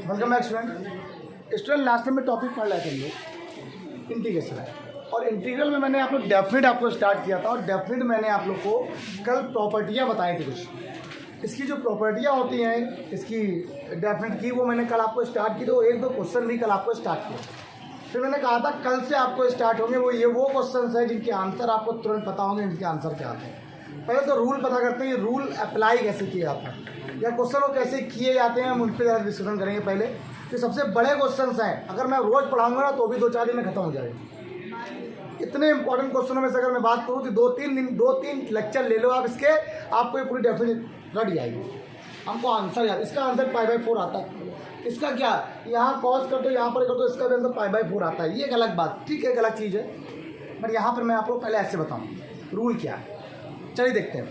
Welcome back student. Last time में topic पढ़ रहे थे हम लोग इंटीग्रेशन है, और इंटीग्रल में मैंने आप लोग डेफिनेट आपको स्टार्ट किया था, और डेफिनेट मैंने आप लोग को कल प्रॉपर्टियाँ बताई थी कुछ। इसकी जो प्रॉपर्टियाँ होती हैं इसकी डेफिनेट की, वो मैंने कल आपको स्टार्ट की, तो एक दो क्वेश्चन भी कल आपको स्टार्ट किया। फिर मैंने कहा था कल से आपको स्टार्ट होंगे वो क्वेश्चन है जिनके आंसर आपको तुरंत पता होंगे, इनके आंसर क्या आते हैं। पहले तो रूल पता करते हैं, रूल अप्लाई कैसे किया जाता है या क्वेश्चन को कैसे किए जाते हैं, हम उन पर ज़्यादा डिस्कशन करेंगे। पहले जो सबसे बड़े क्वेश्चन हैं, अगर मैं रोज़ पढ़ाऊंगा ना तो भी 2-4 दिन में खत्म हो जाएगा। इतने इंपॉर्टेंट क्वेश्चनों में से अगर मैं बात करूँ तो 2-3 लेक्चर ले लो आप इसके, आपको ये पूरी डेफिनेट रट जाएगी। हमको आंसर याद, इसका आंसर π/4 आता है। इसका क्या, यहाँ कॉस कर दो, यहाँ पर कर दो, इसका भी आंसर π/4 आता है। ये एक अलग बात, ठीक है, एक अलग चीज़ है, पर यहाँ पर मैं आपको पहले ऐसे बताऊँ रूल क्या है। चलिए देखते हैं।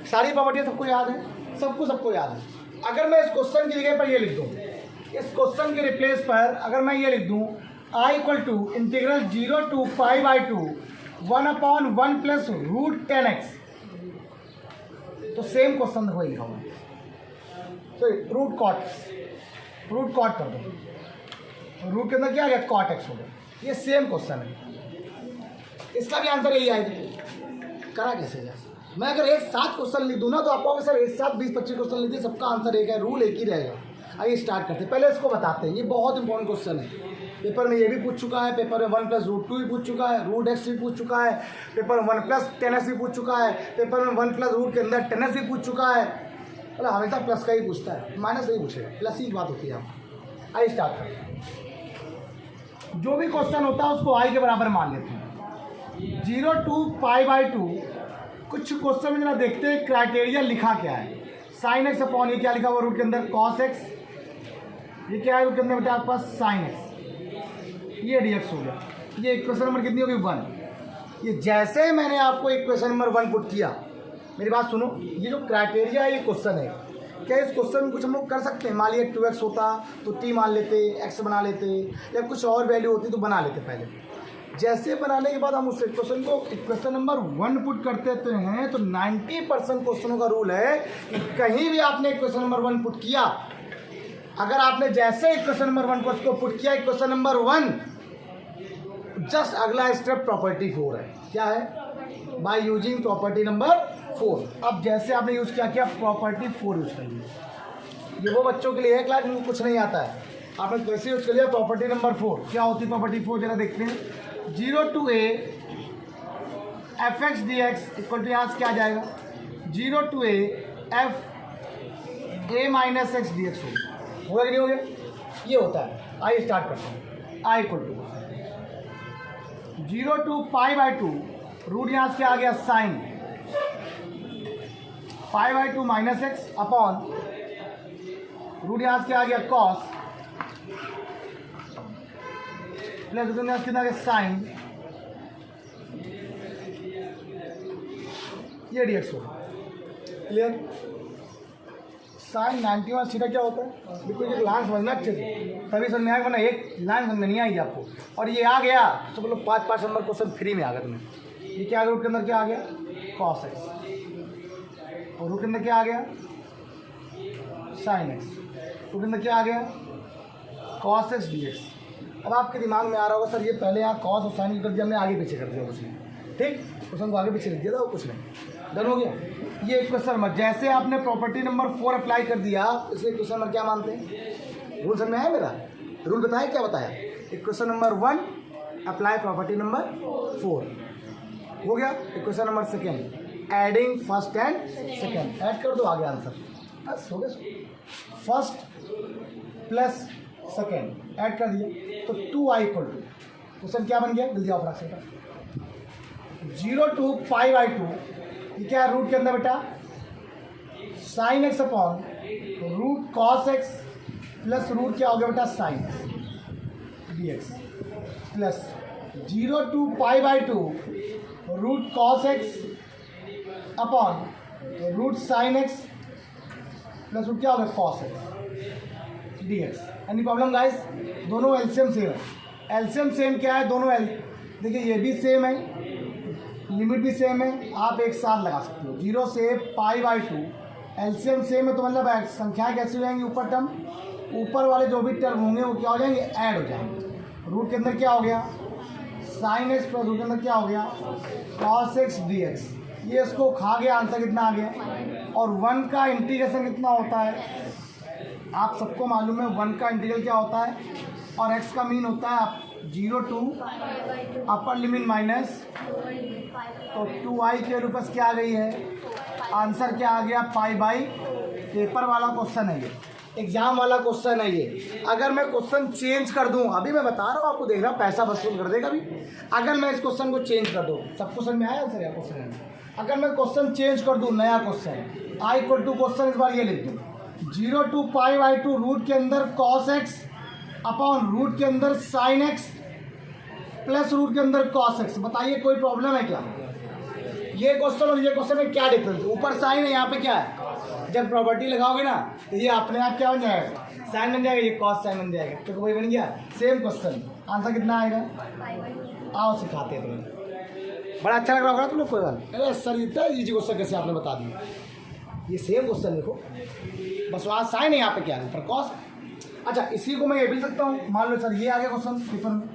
सारी प्रॉपर्टियाँ सबको याद है, सबको याद है। अगर मैं इस क्वेश्चन की जगह पर ये लिख दूँ, इस क्वेश्चन के रिप्लेस पर अगर मैं ये लिख दूँ I = इंटीग्रल 0 to π/2 1/1 + √10x, तो सेम क्वेश्चन वही लिखा हुआ है। तो रूट कॉट कर दो, रूट के अंदर क्या आ गया, cot x हो गया। ये सेम क्वेश्चन है, इसका भी आंसर यही आएगा। करा कैसे जाए, मैं अगर एक साथ क्वेश्चन लिख दूँ ना तो आपको सर एक साथ 20-25 क्वेश्चन लिख दिए, सबका आंसर एक है, रूल एक ही रहेगा। आइए स्टार्ट करते हैं। पहले इसको बताते हैं, ये बहुत इंपॉर्टेंट क्वेश्चन है। पेपर में ये भी पूछ चुका है, पेपर में 1 + √2 भी पूछ चुका है, √x भी पूछ चुका है, पेपर में 1 + 10x भी पूछ चुका है, पेपर में 1 + रूट के अंदर 10x भी पूछ चुका है। मतलब हमेशा प्लस का ही पूछता है, माइनस नहीं पूछेगा, प्लस ही बात होती है। आप आइए स्टार्ट करते हैं। जो भी क्वेश्चन होता है उसको i के बराबर मान लेते हैं। 0 to π/2 कुछ क्वेश्चन में जरा देखते हैं क्राइटेरिया लिखा क्या है। sin x अपॉन ये क्या लिखा हुआ रूट के अंदर, cos x, ये क्या है रूट के अंदर बेटा आपके पास sin x, ये dx हो गया। ये इक्वेशन नंबर कितनी होगी, 1। ये जैसे मैंने आपको इक्वेशन नंबर 1 पुट किया, मेरी बात सुनो, ये जो क्राइटेरिया है ये क्वेश्चन है, क्या इस क्वेश्चन में कुछ हम लोग कर सकते हैं। मान लिया 2x होता तो t मान लेते, x बना लेते, या कुछ और वैल्यू होती तो बना लेते। पहले जैसे बनाने के बाद हम उस क्वेश्चन को इक्वेशन नंबर 1 पुट करते हैं तो 90% क्वेश्चनों का रूल है कि कहीं भी आपने इक्वेशन नंबर 1 पुट किया, अगर आपने जैसे इक्वेशन नंबर 1 को उसको पुट किया इक्वेशन नंबर 1, जस्ट अगला स्टेप प्रॉपर्टी 4 है। क्या है, बाय यूजिंग प्रॉपर्टी नंबर 4। अब जैसे आपने यूज किया प्रॉपर्टी 4 यूज कर लिया। ये वो बच्चों के लिए है क्लास में कुछ नहीं आता है, आपने कैसे यूज कर लिया प्रॉपर्टी नंबर 4। क्या होती है प्रॉपर्टी 4, जरा देखते हैं। 0 to a fx dx = यहाँ से क्या आ जाएगा, 0 to a f a - x dx होगा कि नहीं हो गया, ये होता है। आइए स्टार्ट करते हैं। I = 0 to π/2 रूट यहाँ से क्या आ गया, sin π/2 - x अपॉन रूट यहाँ से क्या आ गया, cos प्लस कितना है साइन, ये dx होगा। क्लियर, साइन 91 सीधा क्या होता है, बिल्कुल एक लाइन समझना अच्छे से, तभी समझ में आएगा, वरना एक लाइन समझ में नहीं आएगी आपको। और ये आ गया तो बोलो 5 नंबर क्वेश्चन फ्री में आ गया तुम्हें। ये क्या रूट के अंदर क्या आ गया, cos x, और रूट के अंदर क्या आ गया, sin x, रूट के अंदर क्या आ गया, cos x dx। अब आपके दिमाग में आ रहा होगा सर ये पहले यहाँ कॉस और साइन कर दिया, हमने आगे पीछे कर दिया कुछ नहीं, ठीक, क्वेश्चन को आगे पीछे लिख दिया था, वो कुछ नहीं, डन हो गया। ये क्वेश्चन नंबर जैसे आपने प्रॉपर्टी नंबर 4 अप्लाई कर दिया, इसलिए क्वेश्चन नंबर क्या मानते हैं, रूल समझ में आया मेरा, रूल बताया क्या बताया। Question number 1 apply property number 4 हो गया। Question number 2 adding first and second, add कर दो, आगे आंसर बस हो गया। फर्स्ट प्लस सेकेंड ऐड कर दिया तो 2i = क्वेश्चन क्या बन गया, जल्दी आओ फटाक से। 0 to π/2 ये क्या है रूट के अंदर बेटा, sin x upon root cos x plus root क्या हो गया बेटा, sin dx plus 0 to π/2 root cos x upon root sin x plus root क्या हो गया, cos x dx। Any problem guys, दोनों एलसीएम सेम है। एलसीएम सेम क्या है, दोनों देखिए ये भी सेम है, लिमिट भी सेम है, आप एक साथ लगा सकते हो। 0 से π/2 एलसीएम सेम है तो मतलब संख्याएं कैसी हो जाएंगी, ऊपर टर्म ऊपर वाले जो भी टर्म होंगे वो क्या हो जाएंगे, ऐड हो जाएंगे। रूट के अंदर क्या हो गया, साइन एक्स प्लस रूट के अंदर क्या हो गया, कॉस एक्स डी एक्स। ये इसको खा गया, आंसर कितना आ गया। और 1 का इंटीग्रेशन कितना होता है, आप सबको मालूम है 1 का इंटीग्रल क्या होता है, और x का मीन होता है 0 to अपर लिमिट माइनस, तो 2i के रूप क्या आ गई है, आंसर क्या आ गया, पाई बाई। पेपर वाला क्वेश्चन है ये, एग्जाम वाला क्वेश्चन है ये। अगर मैं क्वेश्चन चेंज कर दूं, अभी मैं बता रहा हूँ आपको, देख रहा पैसा वसूल कर देगा अभी। अगर मैं इस क्वेश्चन को चेंज कर दूं, सब क्वेश्चन में आया आंसर है क्वेश्चन, अगर मैं क्वेश्चन चेंज कर दूं, नया question I equal to question इस बार ये लिख दूँ 0 to पाई बाई 2 रूट के अंदर कॉस एक्स अपॉन रूट के अंदर साइन एक्स प्लस रूट के अंदर कॉस एक्स। बताइए कोई प्रॉब्लम है क्या? ये क्वेश्चन और ये क्वेश्चन में क्या डिफरेंस है? ऊपर साइन है, यहाँ पे क्या है, जब प्रॉपर्टी लगाओगे ना तो ये अपने आप क्या बन जाएगा, साइन बन जाएगा, ये कॉस साइन बन जाएगा, तो वही बन गया सेम क्वेश्चन। आंसर कितना आएगा, आओ सिखाते हैं तुम्हें। बड़ा अच्छा लग रहा होगा तुम लोग, कोई बात। अरे सर इतना ईजी क्वेश्चन कैसे आपने बता दिया, ये सेम क्वेश्चन देखो, बस वहाँ साइन है, यहाँ पे क्या है, ऊपर कॉस। अच्छा इसी को मैं ये भी सकता हूँ, मान लो सर ये आ गया क्वेश्चन पेपर में,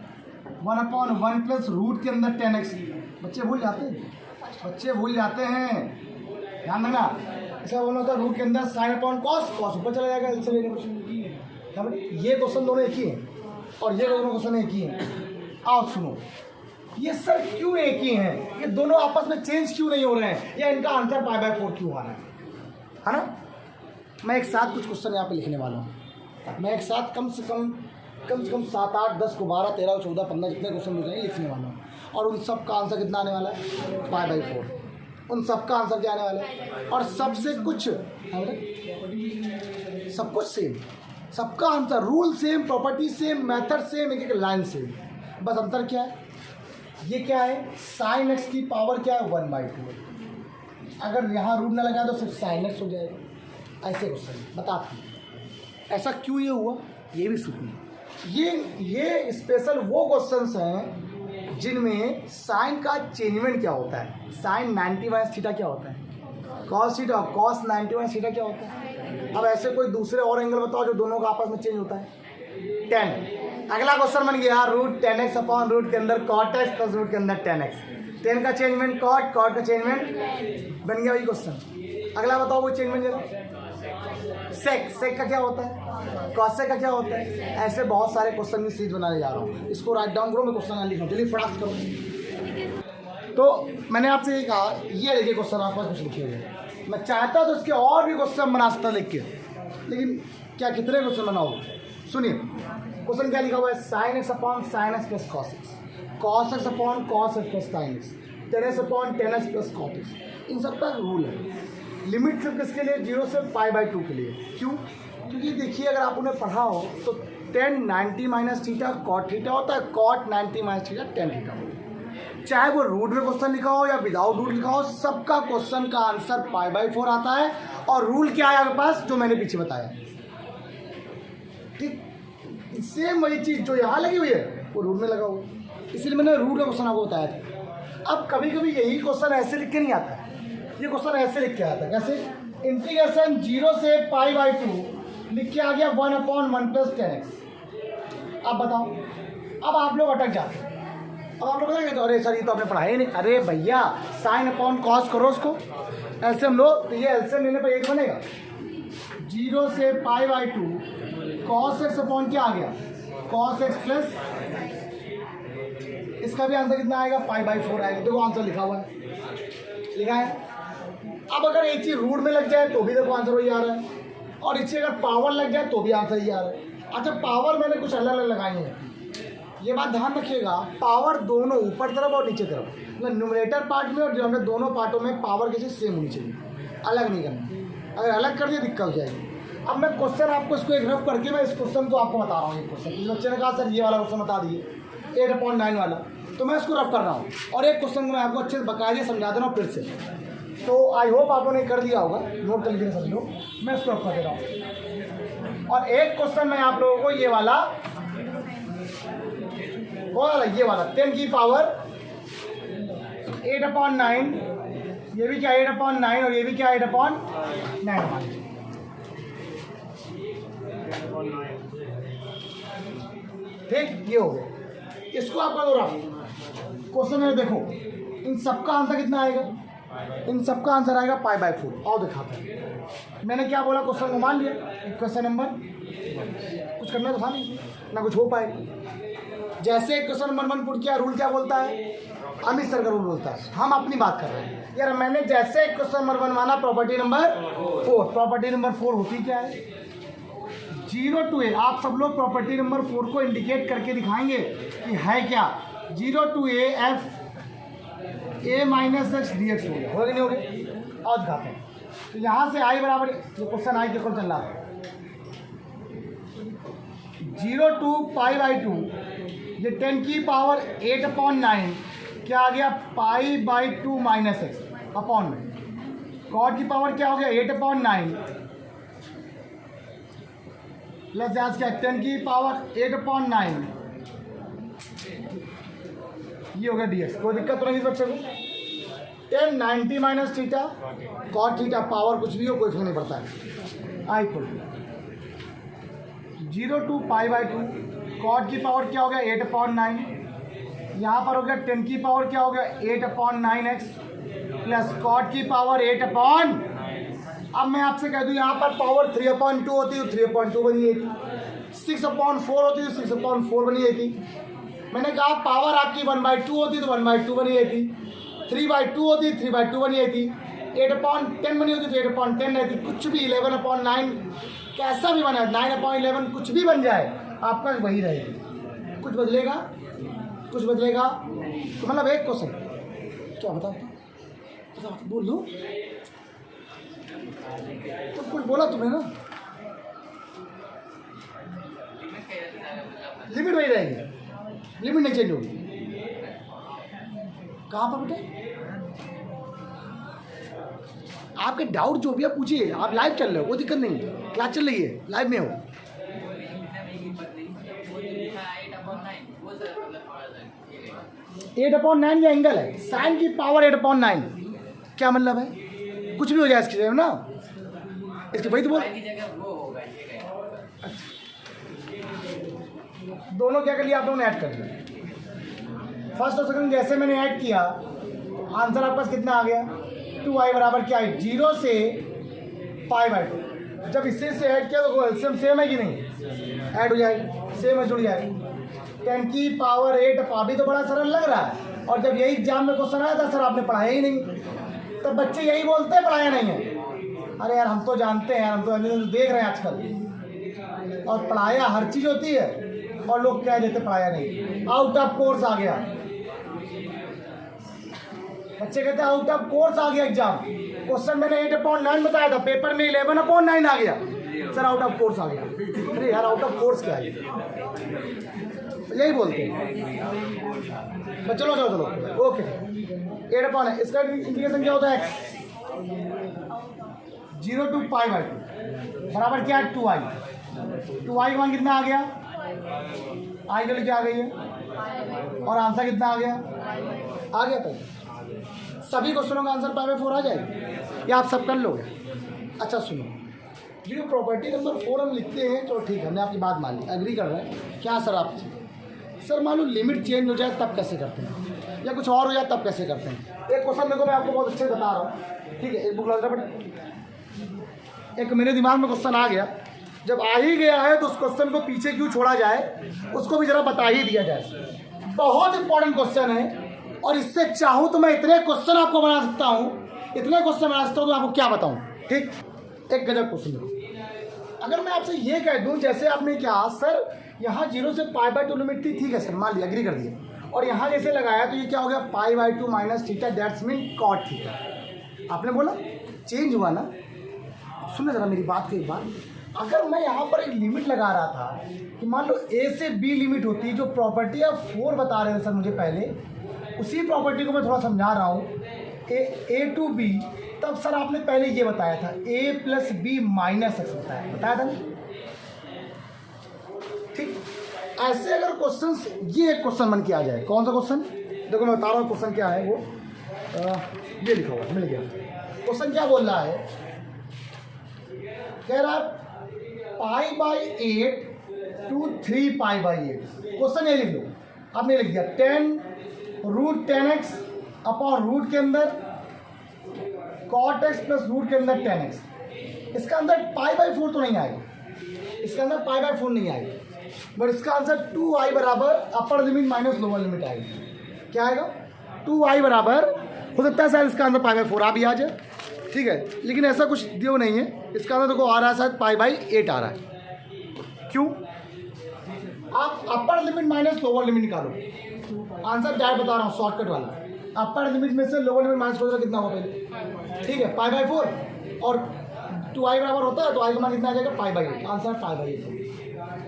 1/1 प्लस रूट के अंदर 10x। बच्चे भूल जाते हैं, बच्चे भूल जाते हैं, ध्यान देना। ऐसा बोलना होता है रूट के अंदर साइन अपॉन कॉस, कॉस ऊपर चला जाएगा, इससे लेने क्वेश्चन। ये क्वेश्चन दोनों एक ही हैं और ये दोनों क्वेश्चन एक ही हैं। आओ सुनो, ये सर क्यों एक ही हैं, ये दोनों आपस में चेंज क्यों नहीं हो रहे हैं, या इनका आंसर π/4 क्यों आ रहा है ना? मैं एक साथ कुछ क्वेश्चन यहाँ पे लिखने वाला हूँ, मैं एक साथ कम से कम 7, 8, 10 को 12, 13, 14, 15 जितने क्वेश्चन हो जाएंगे लिखने वाला हूँ, और उन सब का आंसर कितना आने वाला है, π/4। उन सब का आंसर क्या आने वाला है, और सबसे कुछ सब कुछ सेम, सबका answer, rule same, property same, method same, एक लाइन सेम। बस अंतर क्या है, ये क्या है, साइन एक्स की पावर क्या है 1/2। अगर यहाँ रूट ना लगाए तो सिर्फ साइन एक्स हो जाएगा। ऐसे क्वेश्चन बताते हैं ऐसा क्यों ये हुआ, ये भी सुनिए। ये स्पेशल वो क्वेश्चंस हैं जिनमें साइन का चेंजमेंट क्या होता है, साइन 90 - क्या होता है, कॉस थीटा, कॉस 90 - क्या होता है। अब ऐसे कोई दूसरे और एंगल बताओ जो दोनों का आपस में चेंज होता है, 10। अगला क्वेश्चन बन गया रूट 10x अपॉन रूट के अंदर कॉट एक्स प्लस रूट के अंदर 10x। 10 का चेंजमेंट कॉट, कॉट का चेंजमेंट बन गया वही क्वेश्चन। अगला बताओ वो चेंजमेंट जरा, सेक, सेक का क्या होता है, कॉसेक का क्या होता है। ऐसे बहुत सारे क्वेश्चन की सीरीज बनाने जा रहा हूँ, इसको राइट डाउन करो, मैं क्वेश्चन लिख रहा हूँ, चलिए फटाफट करो। तो मैंने आपसे ये कहा, ये देखिए क्वेश्चन आपके पास कुछ लिखे हुए हैं, मैं चाहता तो इसके और भी क्वेश्चन बना सकता लिख के, लेकिन क्या कितने क्वेश्चन बनाओगे। सुनिए क्वेश्चन क्या लिखा हुआ है, sine x upon sine x plus cos x, cos x upon cos x plus sine x, 10x upon 10x plus cot x. इन सब का रूल है, लिमिट सिर्फ किसके लिए, 0 से π/2 के लिए। क्यों? क्योंकि देखिए अगर आप उन्हें पढ़ा हो तो 10 90 - थीटा कॉट थीटा होता है, कॉट 90 - थीटा tan थीटा होता है। चाहे वो रूट में क्वेश्चन लिखा हो या विदाउट रूट लिखा हो, सबका क्वेश्चन का आंसर π/4 आता है। और रूल क्या है आपके पास, जो मैंने पीछे बताया, ठीक सेम वही चीज़ जो यहाँ लगी हुई है वो रूट में लगा हुआ, इसलिए मैंने रूट का क्वेश्चन आपको बताया था। अब कभी कभी यही क्वेश्चन ऐसे लिख के नहीं आता है, ये क्वेश्चन ऐसे लिख के आता है, कैसे, इंटीग्रेशन 0 से π/2 लिख के आ गया 1/1 प्लस 10x। अब बताओ, अब आप लोग अटक जाते हैं, अब आप लोग बताएंगे तो अरे सर ये तो आपने पढ़ा ही नहीं। अरे भैया साइन अपॉन कॉस करो उसको, एलसीएम लो, तो ये एलसीएम लेने पर 1 बनेगा। 0 से π/2 कॉस एक्स अपॉन क्या आ गया, कॉस एक्स प्लस, इसका भी आंसर कितना आएगा, π/4 आएगा। देखो आंसर लिखा हुआ है, लिखा है। अब अगर एक चीज़ रूट में लग जाए तो भी देखो आंसर वही आ रहा है, और इसी अगर पावर लग जाए तो भी आंसर ही आ रहा है। अच्छा पावर मैंने कुछ अलग अलग लगाई है, ये बात ध्यान रखिएगा, पावर दोनों ऊपर तरफ और नीचे तरफ, मतलब न्यूमरेटर पार्ट में और डिनोमिनेटर दोनों पार्टों में पावर किसी सेम होनी चाहिए, अलग नहीं करना। अगर अलग कर दिया दिक्कत हो जाएगी। अब मैं क्वेश्चन आपको इसको एक रफ करके मैं इस क्वेश्चन को आपको बता रहा हूँ। ये क्वेश्चन किसी बच्चे ने कहा सर ये वाला क्वेश्चन बता दिए 8/9 वाला, तो मैं इसको रफ कर रहा हूँ, और एक क्वेश्चन को मैं आपको अच्छे से बाकायदे समझा दे रहा हूँ फिर से। तो आई होप आप लोगों ने कर दिया होगा, नोट कर लीजिए सभी लोग, मैं इसको रफ कर दे रहा हूँ। और एक क्वेश्चन मैं आप लोगों को ये वाला ये वाला 10 की पावर 8/9, ये भी क्या 8/9 और ये भी क्या 8/9। ठीक, ये हो गया। इसको आपका दो रफ क्वेश्चन है, देखो इन सबका आंसर कितना आएगा, इन सबका आंसर आएगा π/4। और दिखाते हैं, मैंने क्या बोला, क्वेश्चन को मान लिया। क्वेश्चन नंबर कुछ करना तो था नहीं ना, कुछ हो पाएगा। जैसे क्वेश्चन नंबर 1 पुट किया, रूल क्या बोलता है, अमित सर का रूल बोलता है। हम अपनी बात कर रहे हैं यार, मैंने जैसे क्वेश्चन नंबर 1 माना, प्रॉपर्टी नंबर 4। प्रॉपर्टी नंबर 4 होती क्या है, 0 to a। आप सब लोग प्रॉपर्टी नंबर 4 को इंडिकेट करके दिखाएंगे कि है क्या। 0 to a f a minus x D x हो गया, हो गया नहीं हो गया। और दिखाते हैं, तो यहाँ से आई बराबर, जो क्वेश्चन आई के कौन चल रहा है, 0 to π/2, ये 10 की पावर 8/9 क्या आ गया, π/2 माइनस एक्स अपॉन में। कॉट की पावर क्या हो गया, 8/9 प्लस आज क्या, 10 की पावर 8/9, ये हो गया dx। कोई दिक्कत तो नहीं इस बच्चे को। 10 90 minus theta cot theta, power कुछ भी हो कोई फर्क नहीं पड़ता है। आई इक्वल 0 to π/2, कॉट की पावर क्या हो गया, 8/9, यहाँ पर हो गया 10 की पावर क्या हो गया, 8/9x प्लस कॉट की पावर 8/। अब मैं आपसे कह दूँ, यहाँ पर पावर 3/2 होती है तो 3/2 बनी थी, 6/4 होती है तो 6/4 बनी थी। मैंने कहा पावर आपकी 1/2 होती तो 1/2 बनी थी, 3/2 होती 3/2 बनी थी, 8/10 बनी होती तो 8/10 रहती। कुछ भी 11/9 कैसा भी बना, 9/11 कुछ भी बन जाए आपका वही रहेगी। कुछ बदलेगा, कुछ बदलेगा तो मतलब एक क्वेश्चन क्या बताओ, बताओ बोल दो तो, कुछ बोला तुम्हें ना, लिमिट वही रहेगी, लिमिट नहीं चेंज होगी। कहाँ पर बेटे आपके डाउट जो भी है पूछिए, आप लाइव चल रहे हो, कोई दिक्कत नहीं, क्लास चल रही है, लाइव में हो। 8/9 ये एंगल है, साइन की पावर 8/9 क्या मतलब है, कुछ भी हो जाए इसकी जगह ना, इसकी वही तो बोल। अच्छा, दोनों क्या कर लिया आप लोगों ने, ऐड कर लिया। फर्स्ट और सेकंड जैसे मैंने ऐड किया, आंसर आपके पास कितना आ गया, 2i बराबर क्या है, 0 से π/2। जब इससे ऐड किया तो एलसीएम सेम है कि नहीं, ऐड हो जाएगा, सेम है, जुड़ जाएगा। 10 की पावर 8, अभी तो बड़ा सरल लग रहा है। और जब यही एग्जाम में क्वेश्चन आया था, सर आपने पढ़ाया ही नहीं, तब बच्चे यही बोलते हैं पढ़ाया नहीं है। अरे यार हम तो जानते हैं, हम तो देख रहे हैं आजकल, और पढ़ाया हर चीज़ होती है और लोग कह देते पढ़ाया नहीं। आउट ऑफ कोर्स आ गया, बच्चे कहते हैं आउट ऑफ कोर्स आ गया एग्जाम। क्वेश्चन मैंने 8/9 बताया था, पेपर में 11/9 आ गया, सर आउट ऑफ कोर्स आ गया। अरे यार आउट ऑफ कोर्स क्या है, यही बोलते हैं। चलो चलो चलो ओके, 8/, इसका इंटीग्रेशन क्या होता है, x 0 to π/2 बराबर क्या है, 2i। 2i का मान कितना आ गया, आई के लिए क्या आ गई है, और आंसर कितना आ गया, आ गया। पहले सभी क्वेश्चनों का आंसर π/4 आ जाएगा, या आप सब कर लोगे। अच्छा सुनो, ये जो प्रॉपर्टी नंबर 4 हम लिखते हैं, तो ठीक है हमने आपकी बात मान ली, एग्री कर रहे हैं। क्या सर आप, सर मान लो लिमिट चेंज हो जाए तब कैसे करते हैं, या कुछ और हो जाए तब कैसे करते हैं। एक क्वेश्चन देखो, मैं आपको बहुत अच्छे से बता रहा हूँ, ठीक है, एक बुक लग रहा है, एक मेरे दिमाग में क्वेश्चन आ गया, जब आ ही गया है तो उस क्वेश्चन को पीछे क्यों छोड़ा जाए, उसको भी जरा बता ही दिया जाए। बहुत इंपॉर्टेंट क्वेश्चन है, और इससे चाहूँ तो मैं इतने क्वेश्चन आपको बना सकता हूँ, इतने क्वेश्चन बना सकता हूँ तो आपको क्या बताऊँ। ठीक, एक गजब क्वेश्चन देखो, अगर मैं आपसे ये कह दूँ, जैसे आपने कहा सर यहाँ 0 से π/2 लिमिट थी, ठीक है सर मान लिया, एग्री कर दिया, और यहाँ जैसे लगाया तो ये क्या हो गया, π/2 minus theta, that's mean cot theta. आपने बोला चेंज हुआ ना, सुनो जरा मेरी बात को एक बार। अगर मैं यहाँ पर एक लिमिट लगा रहा था कि मान लो a से b लिमिट होती है, जो प्रॉपर्टी आप 4 बता रहे थे सर मुझे पहले, उसी प्रॉपर्टी को मैं थोड़ा समझा रहा हूँ, a to b, तब सर आपने पहले ये बताया था a plus b minus x बताया था ना। ठीक, ऐसे अगर क्वेश्चन, ये एक क्वेश्चन बन के आ जाए, कौन सा क्वेश्चन, देखो मैं बता रहा हूँ क्वेश्चन क्या है, वो ये लिखा हुआ मिल गया। क्वेश्चन क्या बोल रहा है, कह रहा π/8 to 3π/8। क्वेश्चन ये लिख लो, आपने लिख दिया 10√10x अपॉन रूट के अंदर cot x प्लस रूट के अंदर 10x। इसका अंदर π/4 तो नहीं आएगा, इसका अंदर π/4 नहीं आएगा, बट इसका आंसर 2i बराबर upper limit minus lower limit आएगी। क्या आएगा? 2i बराबर, हो सकता है शायद इसका आंसर π/4 आ भी आ जाए, ठीक है, लेकिन ऐसा कुछ दियो नहीं है। इसका आंसर देखो आ रहा है शायद π/8 आ रहा है। क्यों? आप upper limit minus lower limit निकालो, आंसर डायरेक्ट बता रहा हूँ शॉर्टकट वाला। अपर लिमिट में से लोअर लिमिट माइनस करो कितना होगा पहले, ठीक है, π/4 और 2i बराबर होता है तो i का मान कितना आ जाएगा? π/8। आंसर π/8।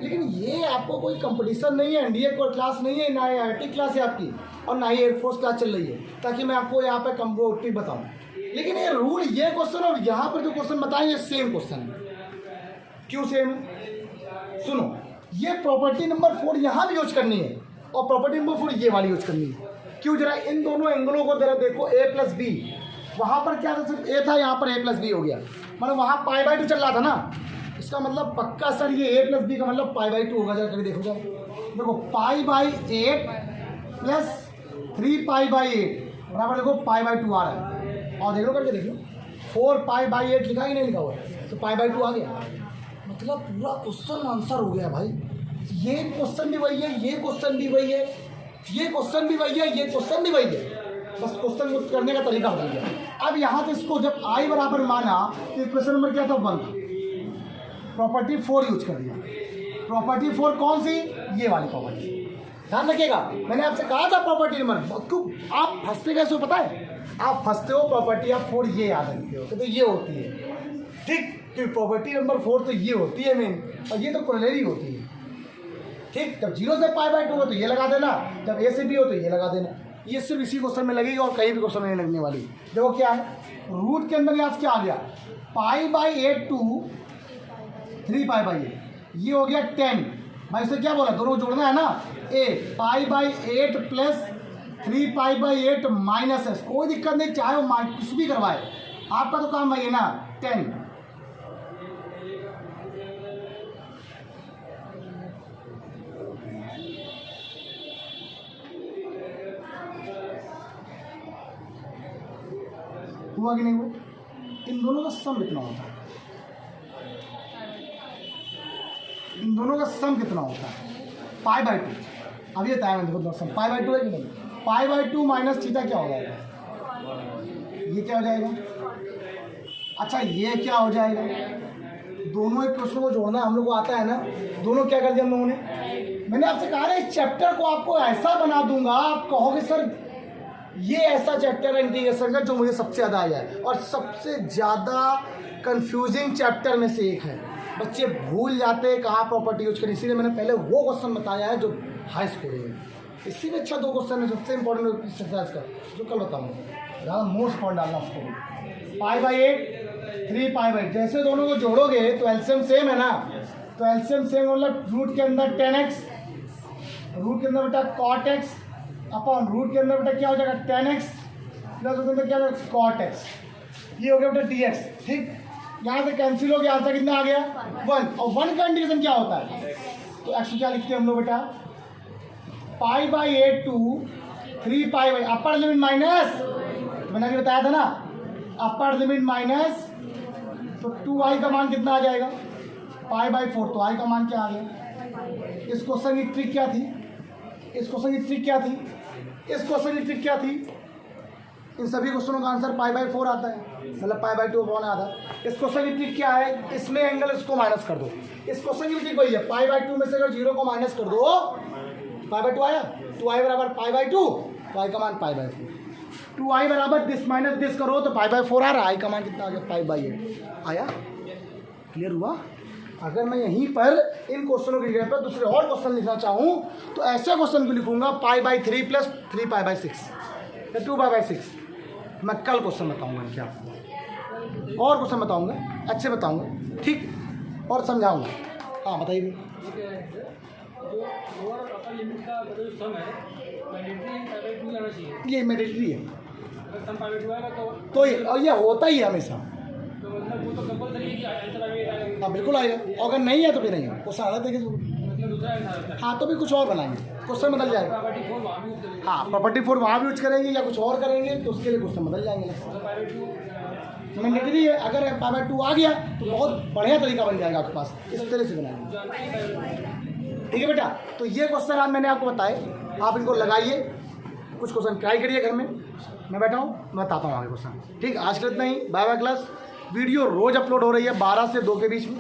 लेकिन ये आपको कोई कंपटीशन नहीं है, एनडीए क्लास नहीं है, ना IIT क्लास है आपकी, और ना ही एयरफोर्स क्लास चल रही है ताकि मैं आपको यहाँ पे कंप्यूटिव बताऊँ। लेकिन ये रूल, ये क्वेश्चन और यहाँ पर जो क्वेश्चन बताएं ये सेम क्वेश्चन है। क्यों सेम है? सुनो, ये प्रॉपर्टी नंबर 4 यहाँ भी यूज करनी है और प्रॉपर्टी नंबर 4 ये वाली यूज करनी है। क्यों? जरा इन दोनों एंगलों को जरा देखो, a प्लस बी, वहाँ पर क्या था? सिर्फ a था, यहाँ पर a प्लस बी हो गया, मतलब वहाँ π/2 चल रहा था ना, इसका मतलब पक्का सर ये a प्लस बी का मतलब π/2 होगा। जरा कभी देखो, जरा देखो π/8 प्लस 3π/8 बराबर देखो π/2 आ रहा है, और देख लो करके देख लो 4π/8 लिखा ही नहीं लिखा हुआ है, तो π/2 आ गया, मतलब पूरा क्वेश्चन आंसर हो गया भाई। ये क्वेश्चन भी वही है, ये क्वेश्चन भी वही है, ये क्वेश्चन भी वही है, ये क्वेश्चन भी वही है, बस क्वेश्चन करने का तरीका बदल गया। अब यहाँ से इसको जब i बराबर माना तो क्वेश्चन नंबर क्या था? 1 था, प्रॉपर्टी 4 यूज कर दिया। प्रॉपर्टी 4 कौन सी? ये वाली प्रॉपर्टी, ध्यान रखिएगा। मैंने आपसे कहा था प्रॉपर्टी नंबर, क्यों आप फंसते कैसे हो पता है? आप फंसते हो प्रॉपर्टी आप 4 ये याद रखते हो तो ये होती है, ठीक, कि प्रॉपर्टी नंबर 4 तो ये होती है मेन, और ये तो कोरोलरी होती है, ठीक। जब 0 से π/2 हो तो ये लगा देना, जब a से b हो तो ये लगा देना। ये सिर्फ इसी क्वेश्चन में लगेगी और कहीं भी क्वेश्चन में नहीं लगने वाली। देखो क्या है, रूट के अंदर यहाँ क्या आ गया? π/8 to 3π/8, ये हो गया 10। भाई इसे क्या बोला? दोनों को जोड़ना है ना, a π/8 प्लस 3π/8 माइनस s, कोई दिक्कत नहीं, चाहे वो कुछ भी करवाए, आपका तो काम वही है ना, 10। हुआ कि नहीं हुआ? इन दोनों का सम कितना होता है? इन दोनों का सम कितना होता है? π/2। अब ये तय है, देखो सम π/2 है कि नहीं? π/2 माइनस थीटा क्या हो जाएगा? ये क्या हो जाएगा? अच्छा ये क्या हो जाएगा? दोनों एक क्वेश्चन को जोड़ना हम लोग को आता है ना, दोनों क्या कर दिया हम लोगों ने? मैंने आपसे कहा ना इस चैप्टर को आपको ऐसा बना दूंगा, आप कहोगे सर ये ऐसा चैप्टर है इंटीग्रेशन का जो मुझे सबसे ज़्यादा आया है, और सबसे ज़्यादा कंफ्यूजिंग चैप्टर में से एक है। बच्चे भूल जाते हैं कहाँ प्रॉपर्टी यूज करें, इसीलिए मैंने पहले वो क्वेश्चन बताया है जो हाई स्कोर है। इसी में अच्छा 2 क्वेश्चन है सबसे इंपॉर्टेंट एक्सरसाइज का, जो कल बताऊँगा, ज़्यादा मोस्ट पॉइंट डालना उसको। π/8 3π/8, जैसे दोनों को जोड़ोगे तो एलसीएम सेम है ना, तो एलसीएम सेम मतलब रूट के अंदर 10x, रूट के अंदर बेटा cot x अपॉन रूट के अंदर बेटा क्या हो जाएगा 10x प्लस उसके अंदर क्या हो जाएगा cot x, ये हो गया बेटा dx, ठीक। यहाँ से कैंसिल हो गया, आंसर कितना आ गया? 1, और 1 का इंटीग्रेशन क्या होता है? तो x क्या लिखते हैं हम लोग बेटा? π/8 to 3π/8, अपर लिमिट माइनस, मैंने अभी बताया था ना, अपर लिमिट माइनस, तो 2i का मान कितना आ जाएगा? π/4, तो i का मान क्या आ गया? इस क्वेश्चन की ट्रिक क्या थी? इस क्वेश्चन की ट्रिक क्या थी? इस क्वेश्चन की ट्रिक क्या थी? इन सभी क्वेश्चनों का आंसर π/4 आता है, मतलब π/2 अपॉन आधा। इस क्वेश्चन की ट्रिक क्या है? इसमें एंगल इसको माइनस कर दो। इस क्वेश्चन की ट्रिक वही है, π/2 में से अगर 0 को माइनस कर दो, π/2 आया, 2i बराबर π/2, तो i का मान π/4। 2i बराबर दिस माइनस दिस करो तो π/4 आ रहा है, i का मान कितना आ गया? π/8 आया। क्लियर हुआ? अगर मैं यहीं पर इन क्वेश्चनों की जगह पर दूसरे और क्वेश्चन लिखना चाहूँ तो ऐसे क्वेश्चन को लिखूंगा π/3 प्लस 3π/6 या 2π/6। मैं कल क्वेश्चन बताऊंगा क्या, और क्वेश्चन बताऊंगा, अच्छे बताऊंगा, ठीक, और समझाऊंगा। हाँ बताइए। ये मैंडेटरी है तो ये, और ये होता ही है हमेशा। हाँ बिल्कुल आएगा, और अगर नहीं है तो भी नहीं है, क्वेश्चन अलग देखें। हाँ तो भी कुछ और बनाएंगे, क्वेश्चन बदल जाएगा। हाँ प्रॉपर्टी 4 वहाँ भी यूज करेंगे या कुछ और करेंगे तो उसके लिए क्वेश्चन बदल जाएंगे। मैंडेटरी है, अगर पावर 2 आ गया तो बहुत बढ़िया तरीका बन जाएगा आपके पास, इस तरह से बनाएंगे। ठीक है बेटा, तो ये क्वेश्चन आज मैंने आपको बताए, आप इनको लगाइए, कुछ क्वेश्चन ट्राई करिए घर में, मैं बैठा हूँ मैं बताता हूँ आगे क्वेश्चन। ठीक, आज के इतना ही, बाय बाय क्लास। वीडियो रोज़ अपलोड हो रही है 12 से 2 के बीच में,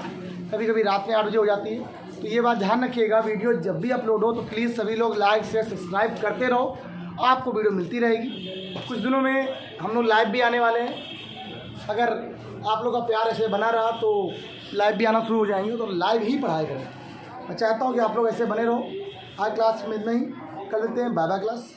कभी कभी रात में 8 बजे हो जाती है, तो ये बात ध्यान रखिएगा, वीडियो जब भी अपलोड हो तो प्लीज़ सभी लोग लाइक शेयर सब्सक्राइब करते रहो, आपको वीडियो मिलती रहेगी। कुछ दिनों में हम लोग लाइव भी आने वाले हैं, अगर आप लोग का प्यार ऐसे बना रहा तो लाइव भी आना शुरू हो जाएंगे, तो लाइव ही पढ़ाई करें। मैं चाहता हूँ कि आप लोग ऐसे बने रहो। आज क्लास में इतना ही, कल मिलते हैं, बाय बाय क्लास।